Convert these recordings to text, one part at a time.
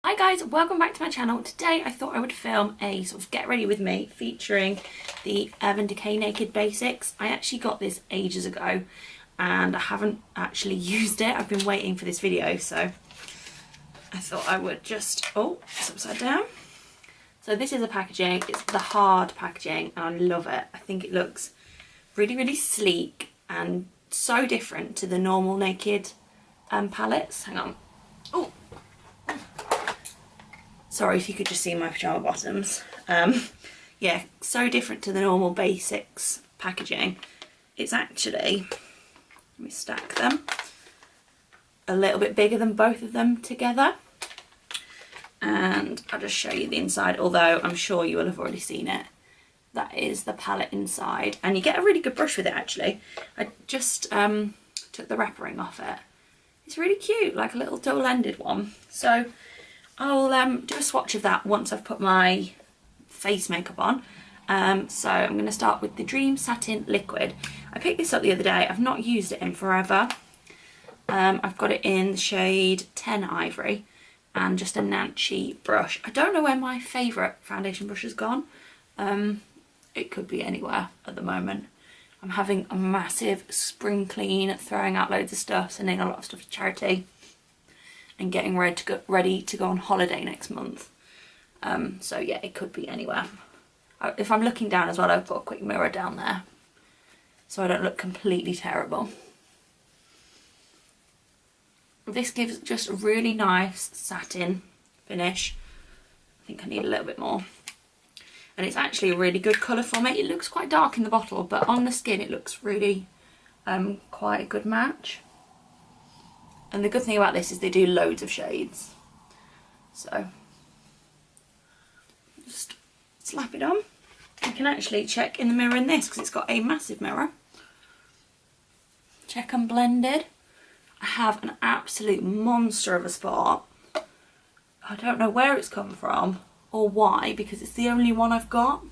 Hi guys, welcome back to my channel. Today I thought I would film a sort of get ready with me featuring the Urban Decay Naked Basics. I actually got this ages ago and I haven't actually used it. I've been waiting for this video, so I thought I would just, oh, it's upside down. So this is the packaging. It's the hard packaging and I love it. I think it looks really sleek and so different to the normal Naked palettes. Hang on. Oh. Sorry if you could just see my pyjama bottoms. Yeah, so different to the normal basics packaging. It's actually, let me stack them, a little bit bigger than both of them together. And I'll just show you the inside, although I'm sure you will have already seen it. That is the palette inside. And you get a really good brush with it actually. I just took the wrapper ring off it. It's really cute, like a little double-ended one. So I'll do a swatch of that once I've put my face makeup on. So I'm going to start with the Dream Satin Liquid. I picked this up the other day. I've not used it in forever. I've got it in the shade 10 Ivory and just a Nancy brush. I don't know where my favourite foundation brush has gone. It could be anywhere at the moment. I'm having a massive spring clean, throwing out loads of stuff, sending a lot of stuff to charity, and getting ready to go on holiday next month. So yeah, it could be anywhere. If I'm looking down as well, I've got a quick mirror down there so I don't look completely terrible. This gives just a really nice satin finish. I think I need a little bit more. And it's actually a really good colour for me. It looks quite dark in the bottle, but on the skin it looks really quite a good match. And the good thing about this is they do loads of shades. So just slap it on. You can actually check in the mirror in this because it's got a massive mirror. Check I'm blended. I have an absolute monster of a spot. I don't know where it's come from or why, because it's the only one I've got.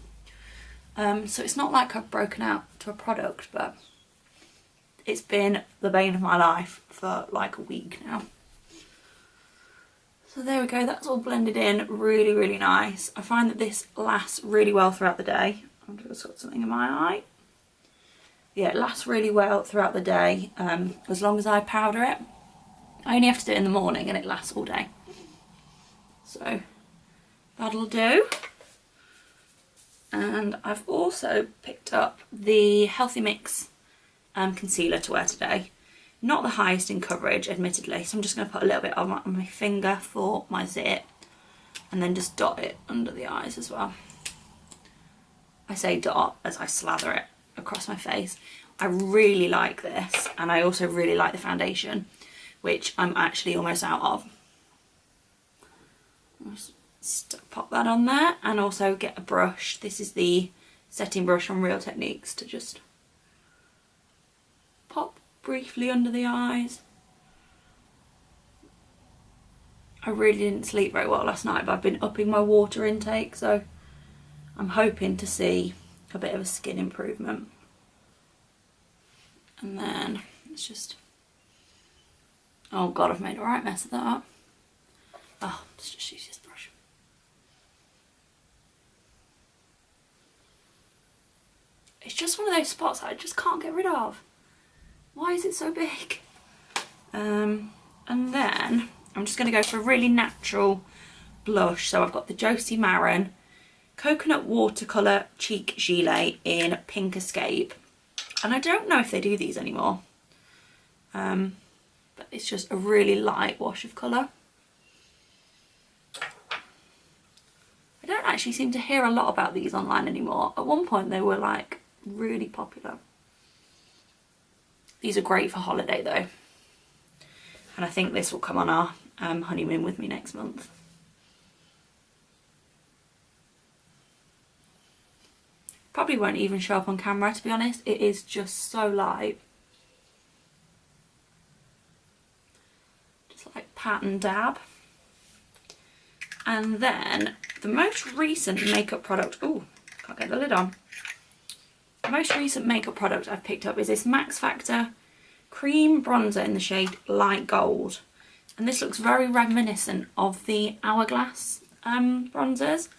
So it's not like I've broken out to a product, but it's been the bane of my life for like a week now. So there we go, that's all blended in really nice. I find that this lasts really well throughout the day. I've just got something in my eye. Yeah, it lasts really well throughout the day, as long as I powder it. I only have to do it in the morning and it lasts all day. So that'll do. And I've also picked up the Healthy Mix concealer to wear today. Not the highest in coverage, admittedly, so I'm just going to put a little bit on my finger for my zit and then just dot it under the eyes as well. I say dot as I slather it across my face. I really like this, and I also really like the foundation, which I'm actually almost out of. Just pop that on there and also get a brush. This is the setting brush from Real Techniques to just pop briefly under the eyes. I really didn't sleep very well last night, but I've been upping my water intake, so I'm hoping to see a bit of a skin improvement. And then it's just, oh god, I've made a right mess of that. Oh, let's just use this brush. It's just one of those spots that I just can't get rid of. Why is it so big? And then I'm just going to go for a really natural blush. So I've got the Josie Maran Coconut Watercolour Cheek Gilet in Pink Escape. And I don't know if they do these anymore. But it's just a really light wash of colour. I don't actually seem to hear a lot about these online anymore. At one point they were like really popular. These are great for holiday though. And I think this will come on our honeymoon with me next month. Probably won't even show up on camera, to be honest. It is just so light. Just like pat and dab. And then the most recent makeup product, ooh, can't get the lid on. The most recent makeup product I've picked up is this Max Factor Cream Bronzer in the shade Light Gold. And this looks very reminiscent of the Hourglass bronzers.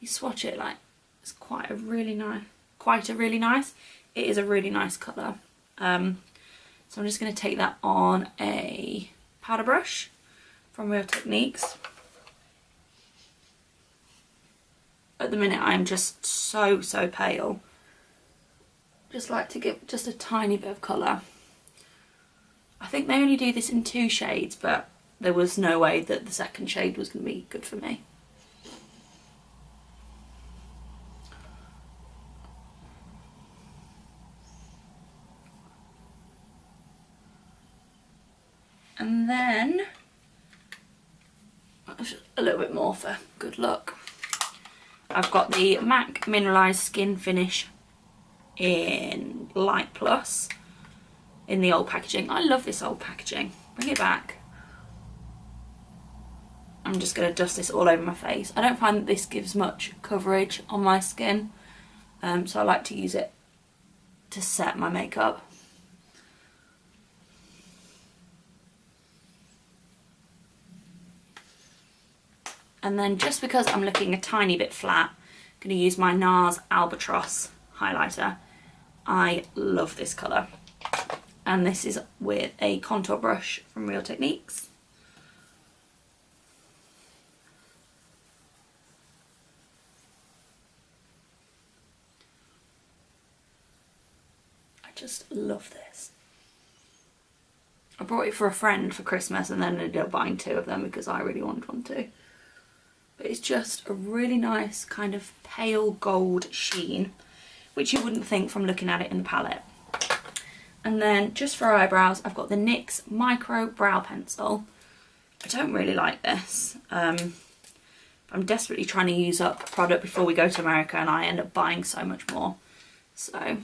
You swatch it, like, it's quite a really nice, it is a really nice colour. So I'm just going to take that on a powder brush from Real Techniques. At the minute I'm just so pale. Just like to give just a tiny bit of colour. I think they only do this in 2 shades, but there was no way that the second shade was going to be good for me. And then a little bit more for good luck. I've got the MAC Mineralised Skin Finish in Light Plus in the old packaging. I love this old packaging. Bring it back. I'm just going to dust this all over my face. I don't find that this gives much coverage on my skin, so I like to use it to set my makeup. And then just because I'm looking a tiny bit flat, I'm going to use my NARS Albatross highlighter. I love this colour. And this is with a contour brush from Real Techniques. I just love this. I brought it for a friend for Christmas and then ended up buying 2 of them because I really wanted one too. But it's just a really nice kind of pale gold sheen, which you wouldn't think from looking at it in the palette. And then just for eyebrows, I've got the NYX Micro Brow Pencil. I don't really like this. I'm desperately trying to use up product before we go to America and I end up buying so much more. So I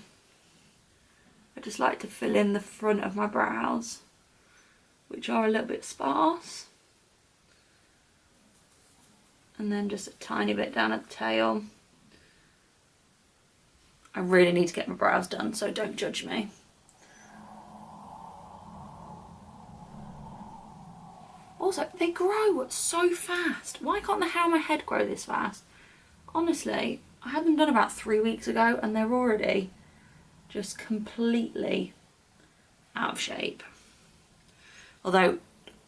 just like to fill in the front of my brows, which are a little bit sparse. And then just a tiny bit down at the tail. I really need to get my brows done, so don't judge me. Also, they grow so fast. Why can't the hair on my head grow this fast? Honestly, I had them done about 3 weeks ago and they're already just completely out of shape. Although,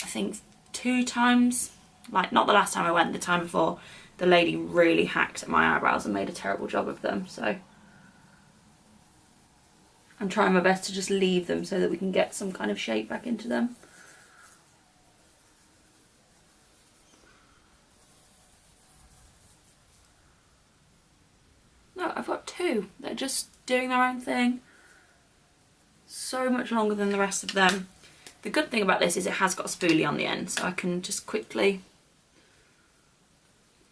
I think 2 times, like not the last time I went, the time before, the lady really hacked at my eyebrows and made a terrible job of them, so I'm trying my best to just leave them so that we can get some kind of shape back into them. No, I've got 2. They're just doing their own thing. So much longer than the rest of them. The good thing about this is it has got a spoolie on the end, so I can just quickly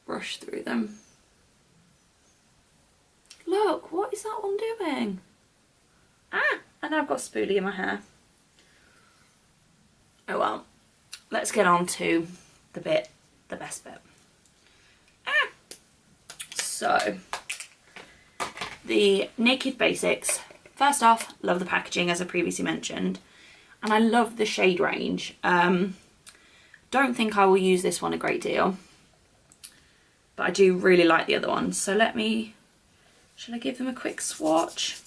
brush through them. Look, what is that one doing? Ah, and I've got a spoolie in my hair. Oh well, let's get on to the best bit. Ah! So, the Naked Basics. First off, love the packaging as I previously mentioned. And I love the shade range. Don't think I will use this one a great deal, but I do really like the other ones. So shall I give them a quick swatch?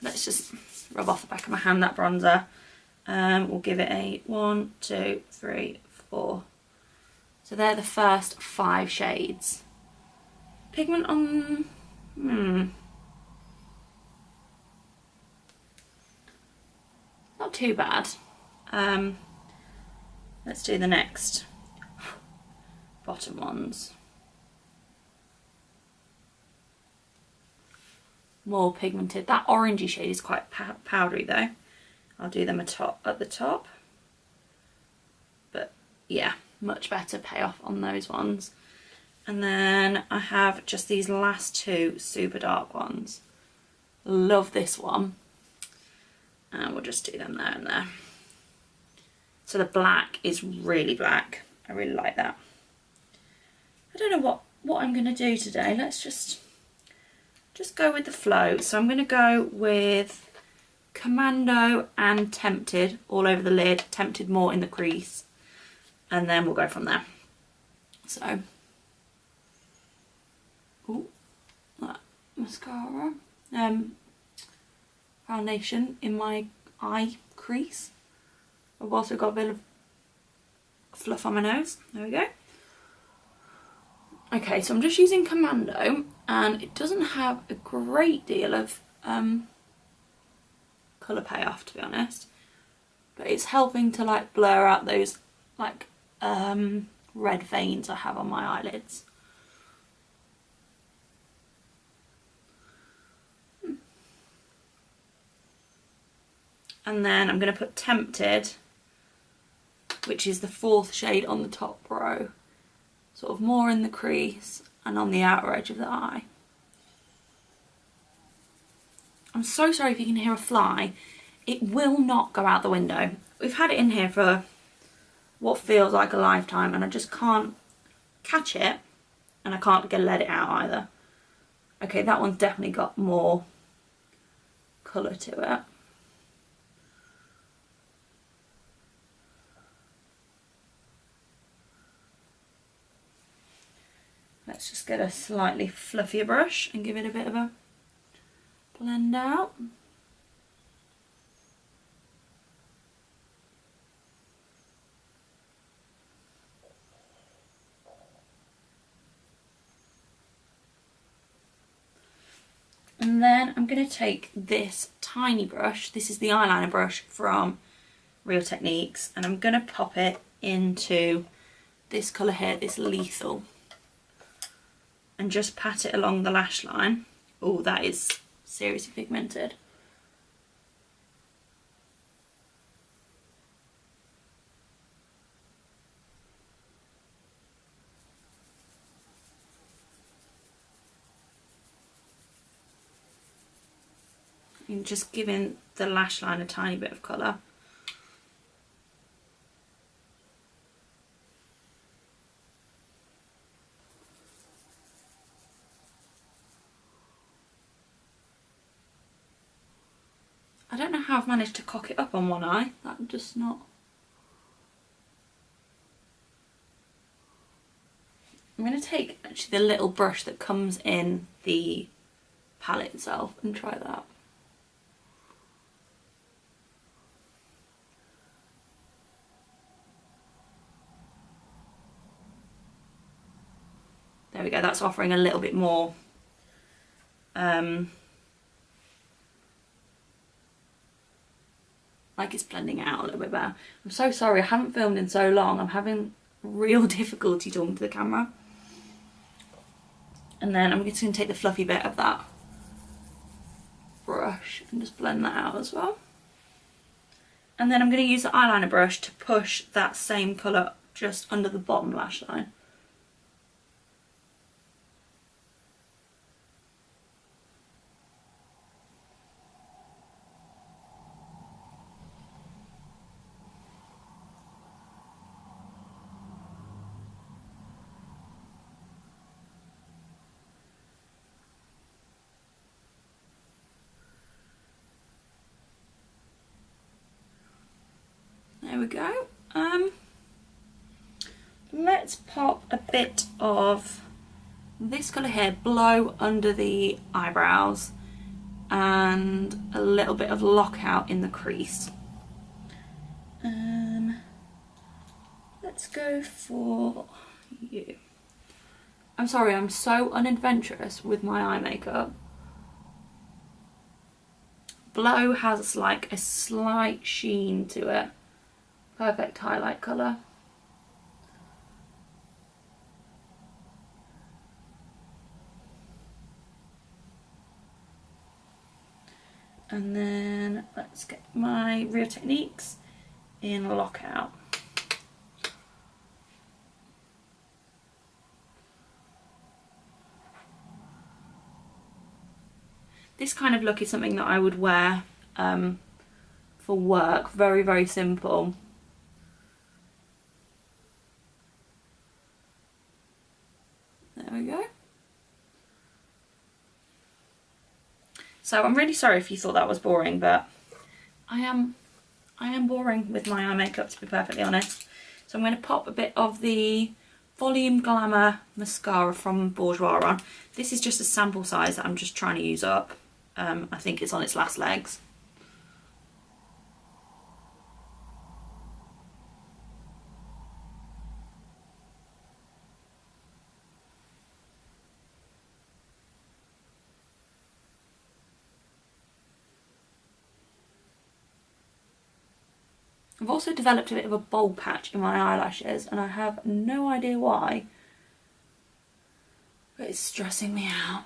Let's just rub off the back of my hand that bronzer. We'll give it a 1, 2, 3, 4. So they're the first 5 shades. Pigment on, not too bad. Let's do the next bottom ones. More pigmented. That orangey shade is quite powdery though. I'll do them at the top. But yeah, much better payoff on those ones. And then I have just these last 2 super dark ones. Love this one. And we'll just do them there and there. So the black is really black. I really like that. I don't know what I'm going to do today. Let's just go with the flow. So I'm going to go with Commando and Tempted all over the lid, Tempted more in the crease, and then we'll go from there. So, ooh, that mascara, foundation in my eye crease. I've also got a bit of fluff on my nose. There we go. Okay, so I'm just using Commando, and it doesn't have a great deal of colour payoff, to be honest, but it's helping to like blur out those like red veins I have on my eyelids. And then I'm going to put Tempted, which is the 4th shade on the top row, sort of more in the crease and on the outer edge of the eye. I'm so sorry if you can hear a fly. It will not go out the window. We've had it in here for what feels like a lifetime, and I just can't catch it, and I can't let it out either. Okay, that one's definitely got more colour to it. Let's just get a slightly fluffier brush and give it a bit of a blend out. And then I'm going to take this tiny brush, this is the eyeliner brush from Real Techniques, and I'm going to pop it into this colour here, this Lethal, and just pat it along the lash line. Oh, that is seriously pigmented. And just giving the lash line a tiny bit of colour. I don't know how I've managed to cock it up on one eye. That just not... I'm going to take actually the little brush that comes in the palette itself and try that. There we go, that's offering a little bit more like it's blending out a little bit better. I'm so sorry, I haven't filmed in so long. I'm having real difficulty talking to the camera. And then I'm just going to take the fluffy bit of that brush and just blend that out as well. And then I'm going to use the eyeliner brush to push that same colour just under the bottom lash line. There we go. Let's pop a bit of this colour here, Blow, under the eyebrows, and a little bit of Lockout in the crease. Let's go for you. I'm sorry, I'm so unadventurous with my eye makeup. Blow has like a slight sheen to it. Perfect highlight colour. And then let's get my Real Techniques in Lockout. This kind of look is something that I would wear for work. Very, very simple. There we go. So I'm really sorry if you thought that was boring, but I am boring with my eye makeup, to be perfectly honest. So I'm going to pop a bit of the Volume Glamour mascara from Bourjois on. This is just a sample size that I'm just trying to use up. I think it's on its last legs. I've also developed a bit of a bold patch in my eyelashes and I have no idea why, but it's stressing me out.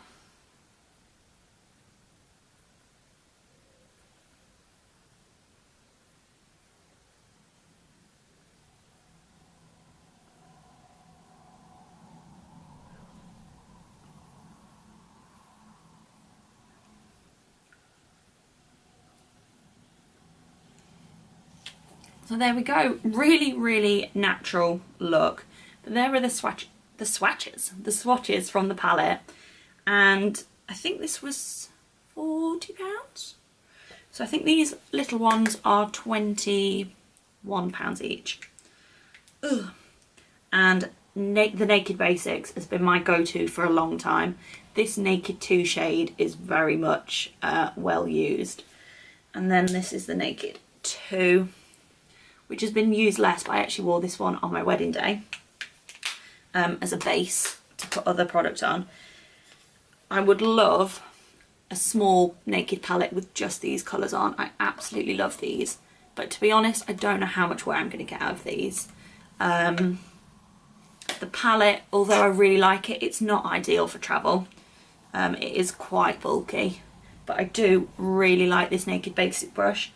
So there we go, really natural look. But there are the swatches from the palette, and I think this was £40. So I think these little ones are £21 each. Ugh. And the Naked Basics has been my go-to for a long time. This Naked 2 shade is very much well used. And then this is the Naked 2, which has been used less, but I actually wore this one on my wedding day as a base to put other product on. I would love a small Naked palette with just these colours on. I absolutely love these, but to be honest, I don't know how much wear I'm going to get out of these. The palette, although I really like it, it's not ideal for travel. It is quite bulky, but I do really like this Naked Basic brush.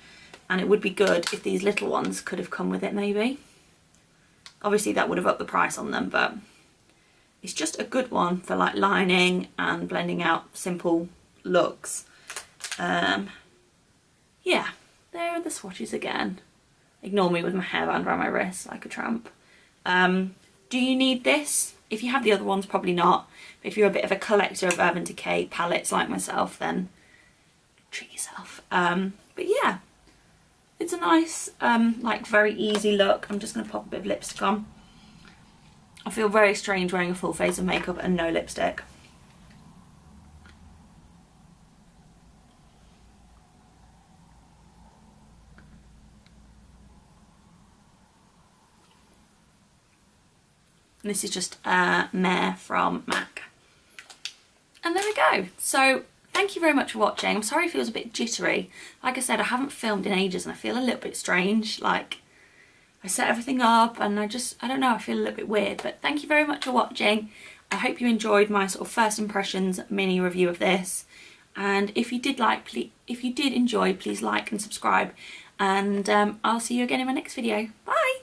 And it would be good if these little ones could have come with it, maybe. Obviously that would have upped the price on them, but it's just a good one for like lining and blending out simple looks. Yeah, there are the swatches again. Ignore me with my hairband around my wrist like a tramp. Do you need this? If you have the other ones, probably not. But if you're a bit of a collector of Urban Decay palettes like myself, then treat yourself. But yeah. It's a nice, like very easy look. I'm just going to pop a bit of lipstick on. I feel very strange wearing a full face of makeup and no lipstick. And this is just Mare from MAC. And there we go. So thank you very much for watching. I'm sorry if it was a bit jittery. Like I said, I haven't filmed in ages and I feel a little bit strange. Like, I set everything up and I don't know, I feel a little bit weird. But thank you very much for watching. I hope you enjoyed my sort of first impressions mini review of this. And if you did enjoy, please like and subscribe. And I'll see you again in my next video. Bye!